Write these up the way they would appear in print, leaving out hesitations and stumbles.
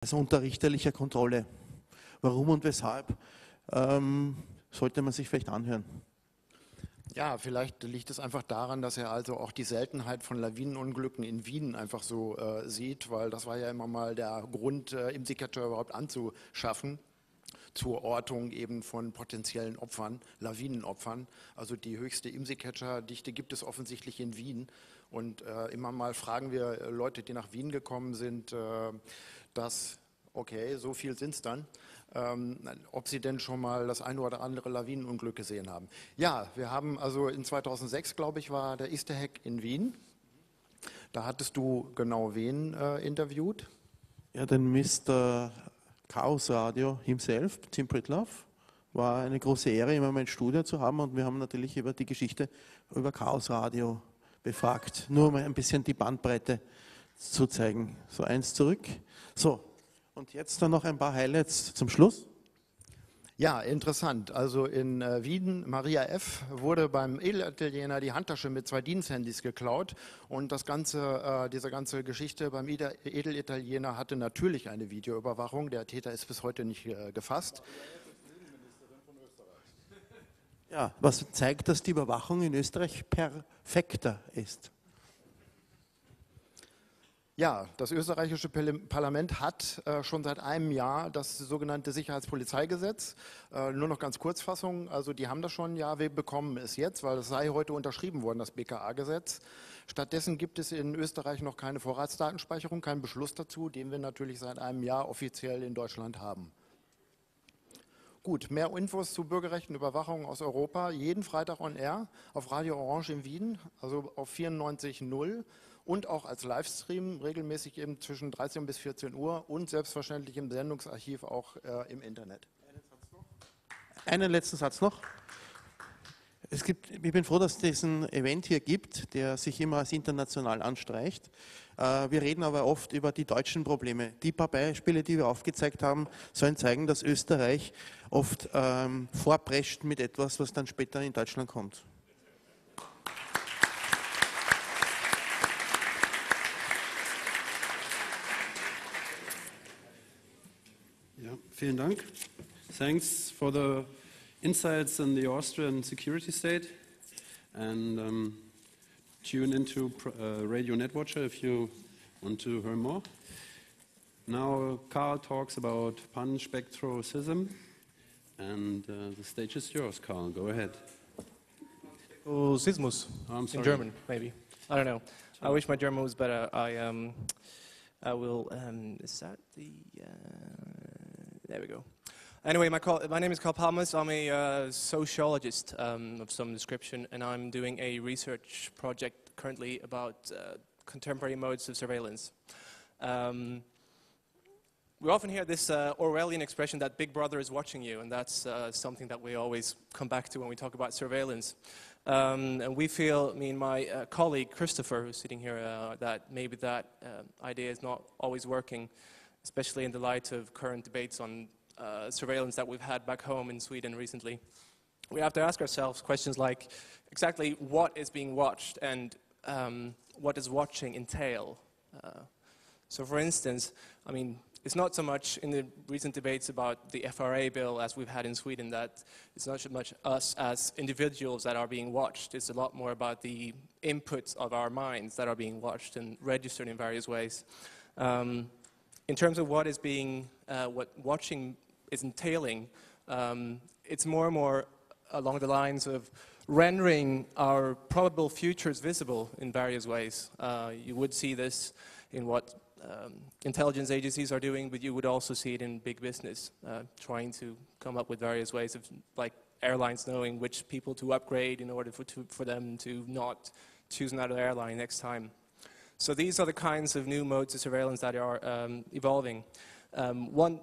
Also unter richterlicher Kontrolle. Warum und weshalb, sollte man sich vielleicht anhören. Ja, vielleicht liegt es einfach daran, dass er also auch die Seltenheit von Lawinenunglücken in Wien einfach so sieht, weil das war ja immer mal der Grund, IMSI-Catcher überhaupt anzuschaffen, zur Ortung eben von potenziellen Opfern, Lawinenopfern. Also die höchste IMSI-Catcher-Dichte gibt es offensichtlich in Wien. Und immer mal fragen wir Leute, die nach Wien gekommen sind, dass, okay, so viel sind es dann, ob sie denn schon mal das eine oder andere Lawinenunglück gesehen haben. Ja, wir haben also in 2006, glaube ich, war der Easter Hack in Wien. Da hattest du genau wen interviewt? Ja, den Mr. Chaos Radio himself, Tim Pritlove. War eine große Ehre, immer mein Studio zu haben, und wir haben natürlich über die Geschichte über Chaos Radio befragt. Nur um ein bisschen die Bandbreite zu zeigen. So, eins zurück. So, und jetzt dann noch ein paar Highlights zum Schluss. Ja, interessant. Also in Wien, Maria F. wurde beim Edelitaliener die Handtasche mit 2 Diensthandys geklaut, und das ganze, diese ganze Geschichte beim Edelitaliener hatte natürlich eine Videoüberwachung. Der Täter ist bis heute nicht gefasst. Ja, was zeigt, dass die Überwachung in Österreich perfekter ist. Ja, das österreichische Parlament hat schon seit einem Jahr das sogenannte Sicherheitspolizeigesetz. Nur noch ganz Kurzfassung, also die haben das schon, ja, wir bekommen es jetzt, weil es sei heute unterschrieben worden, das BKA-Gesetz. Stattdessen gibt es in Österreich noch keine Vorratsdatenspeicherung, keinen Beschluss dazu, den wir natürlich seit einem Jahr offiziell in Deutschland haben. Gut, mehr Infos zu Bürgerrechten und Überwachung aus Europa, jeden Freitag on Air auf Radio Orange in Wien, also auf 94.0. Und auch als Livestream regelmäßig eben zwischen 13 bis 14 Uhr und selbstverständlich im Sendungsarchiv auch im Internet. Einen letzten Satz noch. Ich bin froh, dass es diesen Event hier gibt, der sich immer als international anstreicht. Wir reden aber oft über die deutschen Probleme. Die paar Beispiele, die wir aufgezeigt haben, sollen zeigen, dass Österreich oft vorprescht mit etwas, was dann später in Deutschland kommt. Ja, vielen Dank. Thanks for the insights in the Austrian security state, and tune into Radio Netwatcher if you want to hear more. Now Karl talks about panspectrosism, and the stage is yours, Karl. Go ahead. Sismus I'm in sorry. German, maybe. I don't know. I wish my German was better. I will. Is that the? There we go. Anyway, my name is Karl Palmas. I'm a sociologist of some description, and I'm doing a research project currently about contemporary modes of surveillance. We often hear this Orwellian expression that Big Brother is watching you, and that's something that we always come back to when we talk about surveillance. And we feel, me and my colleague Christopher, who's sitting here, that maybe that idea is not always working, especially in the light of current debates on surveillance that we've had back home in Sweden recently. We have to ask ourselves questions like exactly what is being watched and what does watching entail? So for instance, I mean, it's not so much in the recent debates about the FRA bill as we've had in Sweden that it's not so much us as individuals that are being watched. It's a lot more about the inputs of our minds that are being watched and registered in various ways. In terms of what is being, what watching is entailing, it's more and more along the lines of rendering our probable futures visible in various ways. You would see this in what intelligence agencies are doing, but you would also see it in big business, trying to come up with various ways of, like airlines knowing which people to upgrade in order for them to not choose another airline next time. So these are the kinds of new modes of surveillance that are evolving. One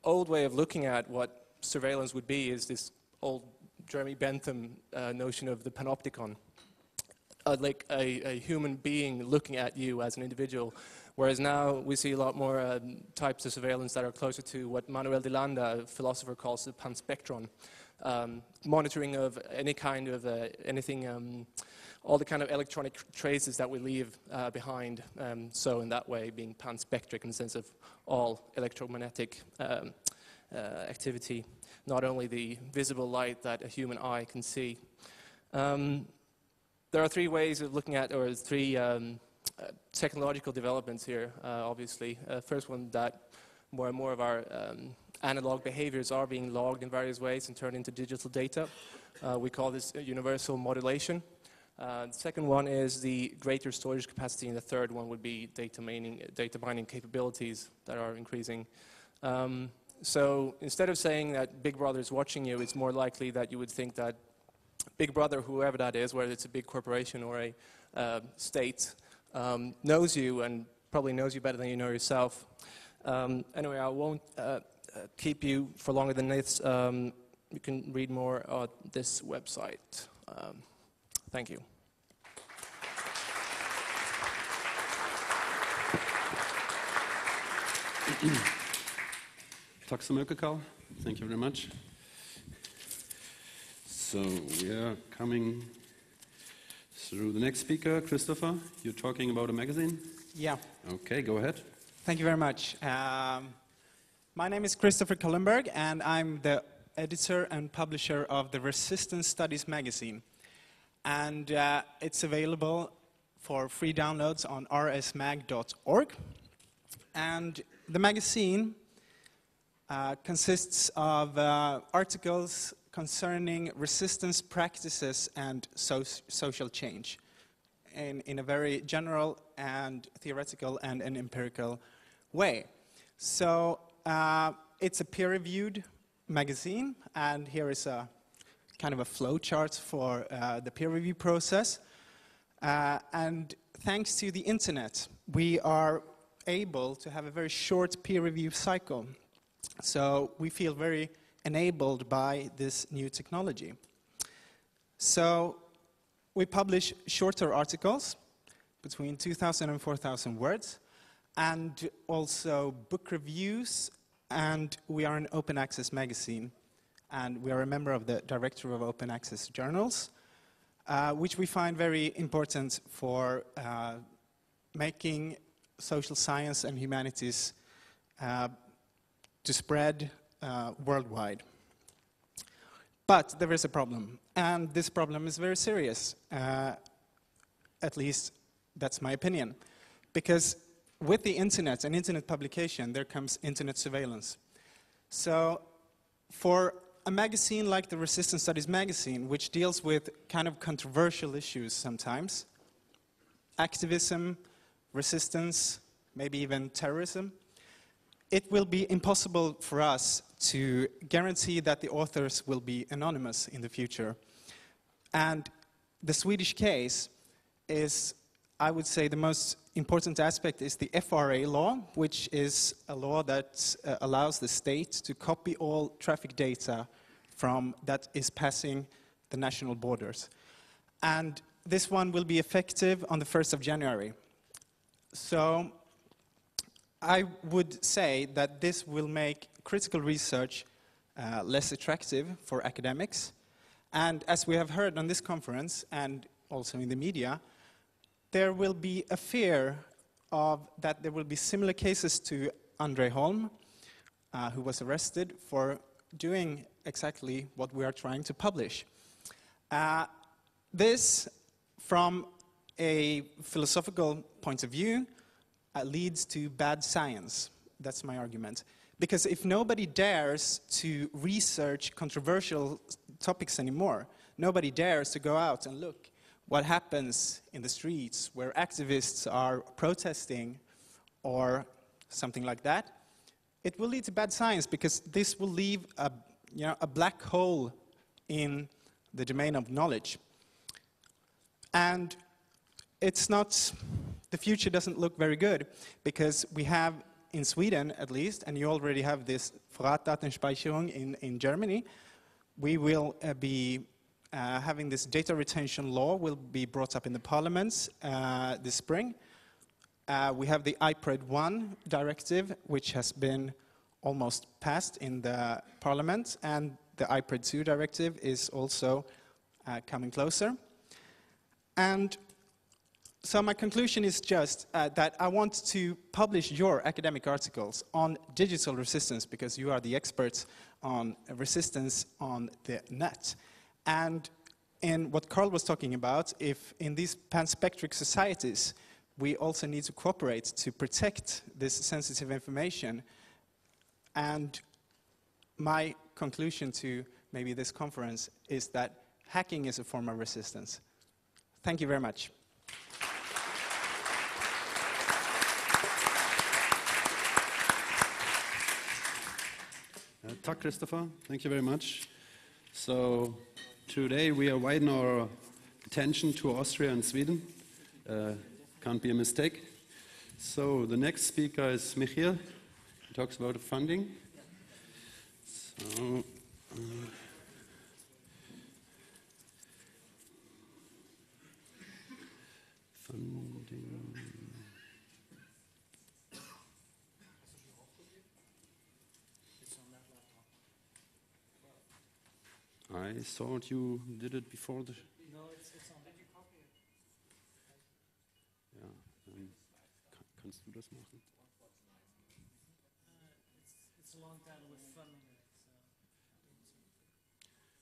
old way of looking at what surveillance would be is this old Jeremy Bentham notion of the panopticon. Like a human being looking at you as an individual. Whereas now we see a lot more types of surveillance that are closer to what Manuel de Landa, a philosopher, calls the panspectron. Monitoring of any kind of anything, all the kind of electronic traces that we leave behind. So in that way, being panspectric in the sense of all electromagnetic activity, not only the visible light that a human eye can see. There are three ways of looking at, or three technological developments here, obviously. First one, that more and more of our analog behaviors are being logged in various ways and turned into digital data. We call this universal modulation. The second one is the greater storage capacity, and the third one would be data mining capabilities that are increasing. So instead of saying that Big Brother is watching you, it's more likely that you would think that Big Brother, whoever that is, whether it's a big corporation or a state, knows you and probably knows you better than you know yourself. Anyway, I won't keep you for longer than this. You can read more on this website. Thank you. Tack så mycket, Carl. Thank you very much. So we are coming through the next speaker, Christopher. You're talking about a magazine? Yeah. Okay, go ahead. Thank you very much. My name is Christopher Cullenberg, and I'm the editor and publisher of the Resistance Studies magazine. And it's available for free downloads on rsmag.org. And the magazine consists of articles concerning resistance practices and social change in a very general and theoretical and an empirical way. So it's a peer-reviewed magazine, and here is a kind of a flow chart for the peer review process. And thanks to the internet, we are able to have a very short peer review cycle. So we feel very enabled by this new technology. So we publish shorter articles between 2,000 and 4,000 words, and also book reviews, and we are an open access magazine, and we are a member of the Directory of Open Access Journals, which we find very important for making social science and humanities to spread worldwide. But there is a problem, and this problem is very serious. At least that's my opinion. Because with the internet and internet publication, there comes internet surveillance. So for a magazine like the Resistance Studies magazine, which deals with kind of controversial issues sometimes, activism, resistance, maybe even terrorism, it will be impossible for us to guarantee that the authors will be anonymous in the future. And the Swedish case is, I would say, the most important aspect is the FRA law, which is a law that allows the state to copy all traffic data from that is passing the national borders. And this one will be effective on the 1st of January. So I would say that this will make critical research less attractive for academics. And as we have heard on this conference and also in the media, there will be a fear of that there will be similar cases to André Holm, who was arrested for doing exactly what we are trying to publish. This, from a philosophical point of view, leads to bad science. That's my argument. Because if nobody dares to research controversial topics anymore, nobody dares to go out and look what happens in the streets where activists are protesting or something like that, it will lead to bad science, because this will leave a black hole in the domain of knowledge. And it's not, the future doesn't look very good, because we have in Sweden at least, and you already have this Vorratsdatenspeicherung in Germany, we will be having this data retention law will be brought up in the parliaments this spring. we have the IPRED 1 directive, which has been almost passed in the parliament, and the IPRED 2 directive is also coming closer. And so my conclusion is just that I want to publish your academic articles on digital resistance, because you are the experts on resistance on the net. And in what Carl was talking about, if in these panspectric societies, we also need to cooperate to protect this sensitive information. And my conclusion to maybe this conference is that hacking is a form of resistance. Thank you very much. Tack, Christopher. Thank you very much. So today we are widening our attention to Austria and Sweden. Can't be a mistake. So the next speaker is Michiel. He talks about the funding. So, funding. I thought you did it before the... No, it's on. Did you copy it? Ja, kannst du das machen? It's a long time with funding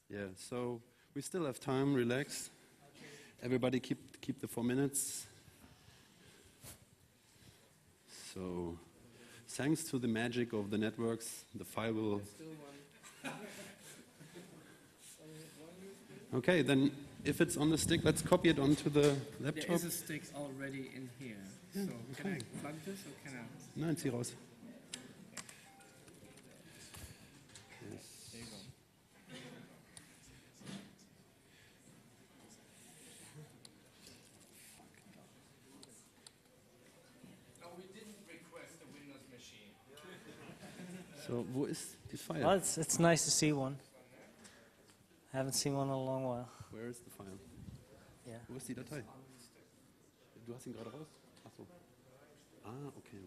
it. Yeah, so we still have time, relax. Everybody keep the 4 minutes. So, thanks to the magic of the networks, the file will... Okay, then if it's on the stick, let's copy it onto the laptop. There is a stick already in here. Yeah, So can okay. I plug this or can I? Nein, zieh raus. Yes. There you go. No, we didn't request a Windows machine. So, wo ist die File? Well, it's nice to see one. I haven't seen one in a long while. Where is the file? Yeah. Wo ist die Datei? Du hast ihn gerade raus? Ach so. Ah, okay.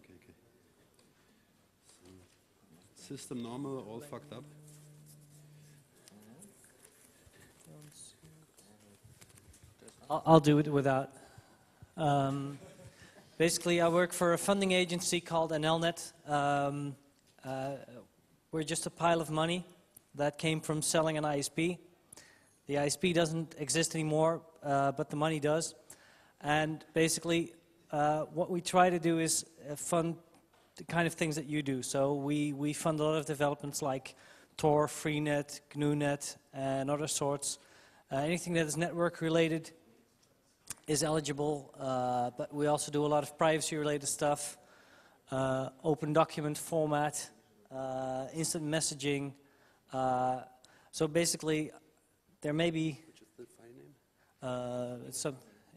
So. System normal, all fucked up. I'll do it without. Basically, I work for a funding agency called NLNet. We're just a pile of money that came from selling an ISP. The ISP doesn't exist anymore, but the money does. And basically, what we try to do is fund the kind of things that you do. So we fund a lot of developments like Tor, Freenet, GNUnet, and other sorts. Anything that is network related is eligible, but we also do a lot of privacy-related stuff, open document format, instant messaging. So basically, there may be... Which is the file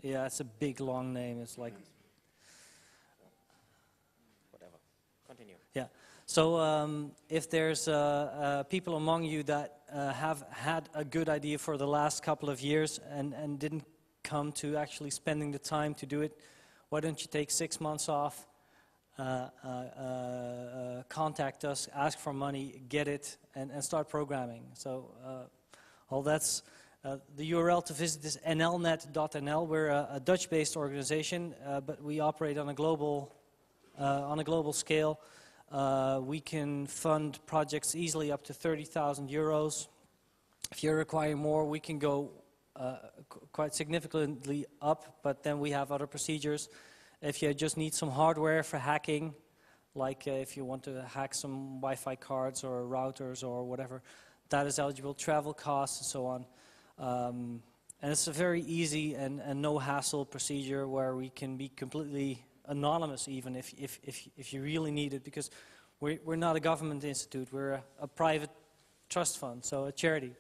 name? It's a big, long name. It's like... Whatever. Continue. Yeah. So if there's people among you that have had a good idea for the last couple of years and didn't come to actually spending the time to do it, why don't you take 6 months off, contact us, ask for money, get it, and start programming. So all that's the URL to visit is nlnet.nl. We're a Dutch-based organization, but we operate on a global scale. We can fund projects easily up to 30,000 euros. If you require more, we can go quite significantly up, but then we have other procedures. If you just need some hardware for hacking, like if you want to hack some Wi-Fi cards or routers or whatever, that is eligible, travel costs and so on. And it's a very easy and no hassle procedure where we can be completely anonymous even if you really need it, because we're not a government institute, we're a private trust fund, so a charity.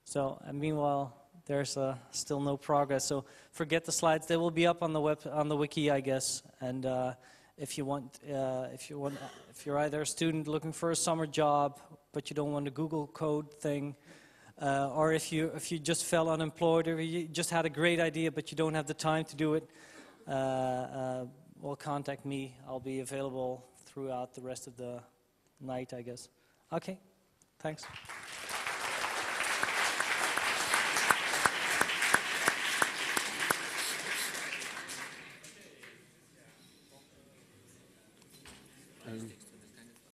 So, and meanwhile, there's still no progress. So forget the slides; they will be up on the wiki, I guess. And if you're either a student looking for a summer job, but you don't want a Google code thing, or if you just fell unemployed, or you just had a great idea but you don't have the time to do it, well, contact me. I'll be available throughout the rest of the night, I guess. Okay, thanks.